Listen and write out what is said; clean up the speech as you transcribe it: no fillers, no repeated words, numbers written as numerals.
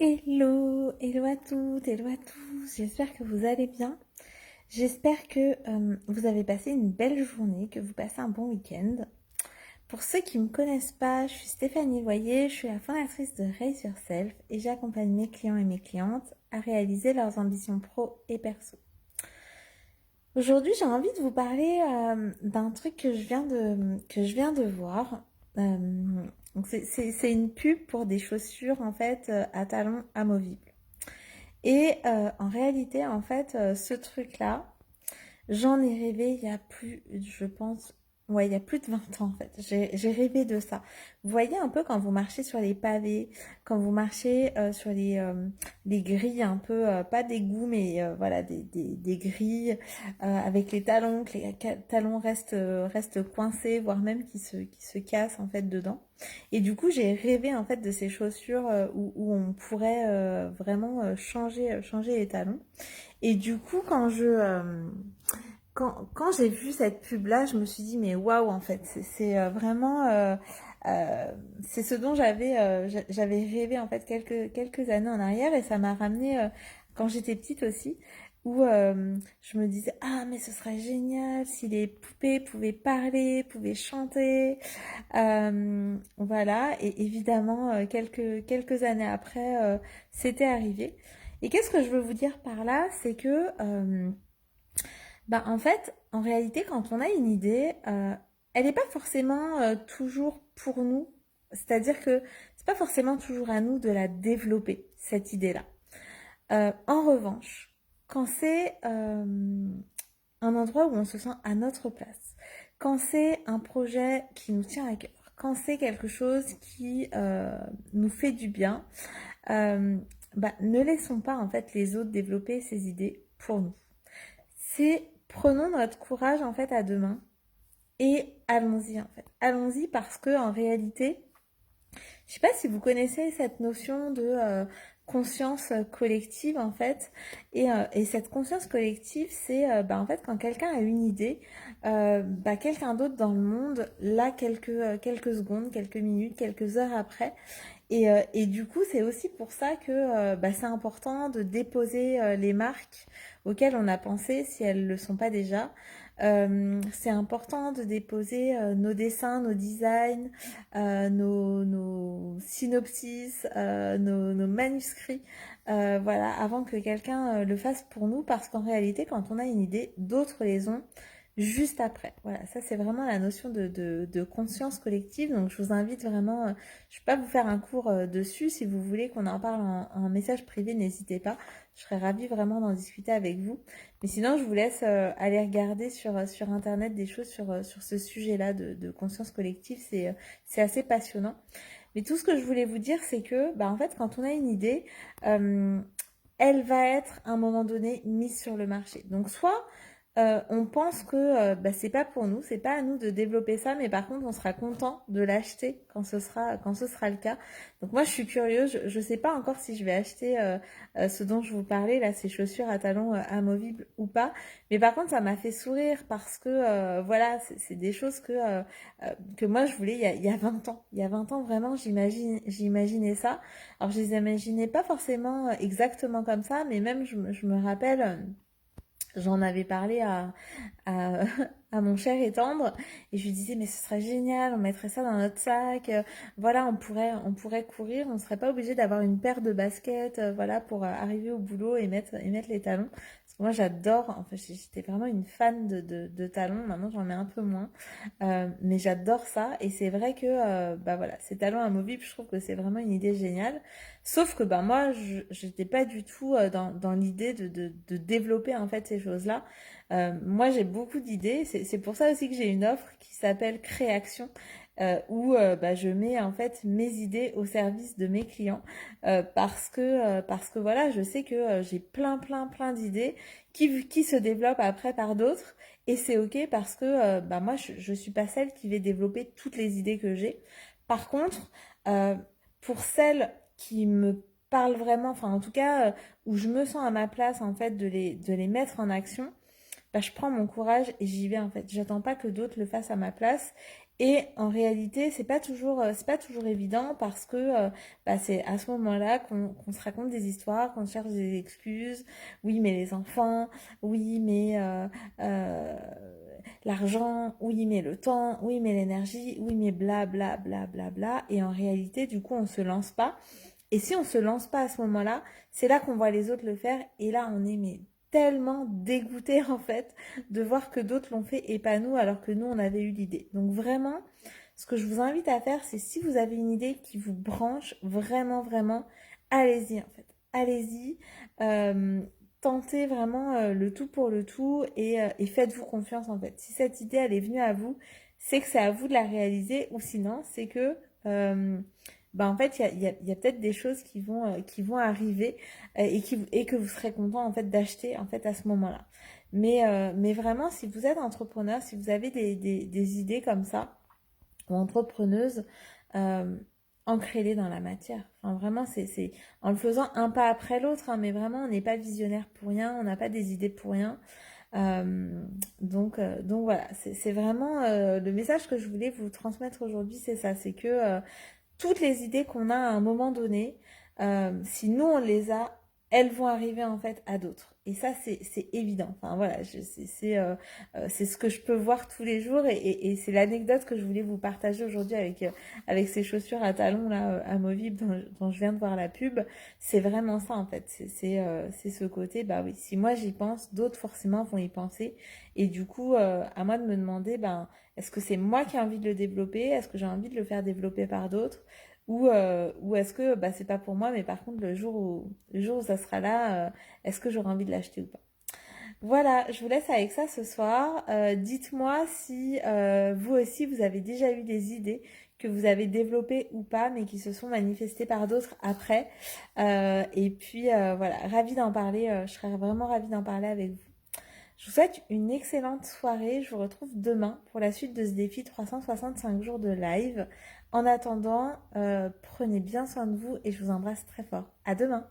Hello, hello à toutes, hello à tous, j'espère que vous allez bien. J'espère que vous avez passé une belle journée, que vous passez un bon week-end. Pour ceux qui ne me connaissent pas, je suis Stéphanie Voyer, je suis la fondatrice de Raise Yourself et j'accompagne mes clients et mes clientes à réaliser leurs ambitions pro et perso. Aujourd'hui, j'ai envie de vous parler d'un truc que je viens de voir. Donc c'est une pub pour des chaussures en fait à talons amovibles. Et en réalité, en fait, ce truc-là, j'en ai rêvé il y a plus, je pense, ouais, il y a plus de 20 ans en fait. J'ai rêvé de ça. Vous voyez un peu quand vous marchez sur les pavés, quand vous marchez sur les grilles un peu, pas d'égout, mais voilà, des grilles avec les talons, que les talons restent coincés, voire même qui se cassent en fait dedans. Et du coup, j'ai rêvé en fait de ces chaussures où on pourrait vraiment changer les talons. Et du coup, quand j'ai vu cette pub-là, je me suis dit, mais waouh, en fait, c'est vraiment, c'est ce dont j'avais rêvé en fait quelques années en arrière et ça m'a ramené quand j'étais petite aussi, où je me disais, ah, mais ce serait génial si les poupées pouvaient parler, pouvaient chanter, voilà. Et évidemment, quelques années après, c'était arrivé. Et qu'est-ce que je veux vous dire par là? C'est que bah, en fait, en réalité, quand on a une idée, elle n'est pas forcément toujours pour nous. C'est-à-dire que c'est pas forcément toujours à nous de la développer, cette idée-là. En revanche, quand c'est un endroit où on se sent à notre place, quand c'est un projet qui nous tient à cœur, quand c'est quelque chose qui nous fait du bien, euh, bah, ne laissons pas en fait les autres développer ces idées pour nous. C'est prenons notre courage en fait à deux mains et allons-y en fait. Allons-y parce que en réalité, je sais pas si vous connaissez cette notion de conscience collective en fait. Et cette conscience collective, c'est bah, en fait quand quelqu'un a une idée, bah, quelqu'un d'autre dans le monde l'a quelques secondes, quelques minutes, quelques heures après. Et du coup, c'est aussi pour ça que bah, c'est important de déposer les marques auxquelles on a pensé si elles ne le sont pas déjà. C'est important de déposer nos dessins, nos designs, nos synopsis, nos manuscrits, voilà, avant que quelqu'un le fasse pour nous, parce qu'en réalité, quand on a une idée, d'autres les ont juste après. Voilà, ça c'est vraiment la notion de conscience collective. Donc je vous invite vraiment, je ne vais pas vous faire un cours dessus. Si vous voulez qu'on en parle en message privé, n'hésitez pas. Je serais ravie vraiment d'en discuter avec vous. Mais sinon, je vous laisse aller regarder sur Internet des choses sur ce sujet-là de conscience collective. C'est assez passionnant. Mais tout ce que je voulais vous dire, c'est que, bah, en fait, quand on a une idée, euh, elle va être à un moment donné mise sur le marché. Donc soit on pense que bah, c'est pas pour nous, c'est pas à nous de développer ça, mais par contre on sera content de l'acheter quand ce sera le cas. Donc moi je suis curieuse, je sais pas encore si je vais acheter ce dont je vous parlais là, ces chaussures à talons amovibles ou pas, mais par contre ça m'a fait sourire parce que voilà, c'est des choses que moi je voulais il y a 20 ans. Il y a 20 ans vraiment j'imaginais ça. Alors je les imaginais pas forcément exactement comme ça, mais même je me rappelle, j'en avais parlé à, à mon cher et tendre et je lui disais mais ce serait génial, on mettrait ça dans notre sac, voilà, on pourrait courir, on serait pas obligé d'avoir une paire de baskets, voilà, pour arriver au boulot et mettre les talons. Parce que moi j'adore, enfin j'étais vraiment une fan de talons, maintenant j'en mets un peu moins. Mais j'adore ça et c'est vrai que bah voilà, ces talons amovibles, je trouve que c'est vraiment une idée géniale. Sauf que bah moi, je n'étais pas du tout dans l'idée de développer en fait ces choses-là. Moi, j'ai beaucoup d'idées. C'est pour ça aussi que j'ai une offre qui s'appelle Créaction. Où bah, je mets en fait mes idées au service de mes clients parce que voilà, je sais que j'ai plein d'idées qui se développent après par d'autres et c'est ok parce que bah, moi je suis pas celle qui va développer toutes les idées que j'ai. Par contre, euh, pour celles qui me parlent vraiment, enfin en tout cas où je me sens à ma place en fait de les mettre en action, bah, je prends mon courage et j'y vais en fait. J'attends pas que d'autres le fassent à ma place Et en réalité, c'est pas toujours évident parce que c'est à ce moment-là qu'on se raconte des histoires, qu'on cherche des excuses. Oui, mais les enfants, oui, mais euh, l'argent, oui, mais le temps, oui, mais l'énergie, oui, mais bla bla bla bla bla. Et en réalité, du coup, on se lance pas. Et si on se lance pas à ce moment-là, c'est là qu'on voit les autres le faire. Et là, on est mais tellement dégoûté en fait de voir que d'autres l'ont fait et pas nous alors que nous on avait eu l'idée. Donc vraiment, ce que je vous invite à faire, c'est si vous avez une idée qui vous branche vraiment vraiment, allez-y en fait, allez-y, euh, tentez vraiment le tout pour le tout et faites-vous confiance en fait. Si cette idée elle est venue à vous, c'est que c'est à vous de la réaliser ou sinon c'est que en fait, il y a peut-être des choses qui vont arriver et que vous serez content en fait d'acheter en fait à ce moment-là. Mais vraiment, si vous êtes entrepreneur, si vous avez des idées comme ça ou entrepreneuse, euh, ancrez-les dans la matière. Enfin, vraiment, c'est en le faisant un pas après l'autre, hein, mais vraiment, on n'est pas visionnaire pour rien, on n'a pas des idées pour rien. Donc voilà, c'est vraiment le message que je voulais vous transmettre aujourd'hui, c'est ça, c'est que toutes les idées qu'on a à un moment donné, si nous on les a, elles vont arriver en fait à d'autres. Et ça, c'est évident. Enfin voilà, c'est ce que je peux voir tous les jours et c'est l'anecdote que je voulais vous partager aujourd'hui avec ces chaussures à talons là, amovibles dont je viens de voir la pub. C'est vraiment ça en fait. C'est ce côté, bah oui, si moi j'y pense, d'autres forcément vont y penser. Et du coup, à moi de me demander, ben, est-ce que c'est moi qui ai envie de le développer? Est-ce que j'ai envie de le faire développer par d'autres? Ou est-ce que bah, c'est pas pour moi, mais par contre, le jour où ça sera là, est-ce que j'aurai envie de l'acheter ou pas? Voilà, je vous laisse avec ça ce soir. Dites-moi si vous aussi, vous avez déjà eu des idées que vous avez développées ou pas, mais qui se sont manifestées par d'autres après. Et puis voilà, ravie d'en parler. Je serais vraiment ravie d'en parler avec vous. Je vous souhaite une excellente soirée. Je vous retrouve demain pour la suite de ce défi 365 jours de live. En attendant, prenez bien soin de vous et je vous embrasse très fort. À demain.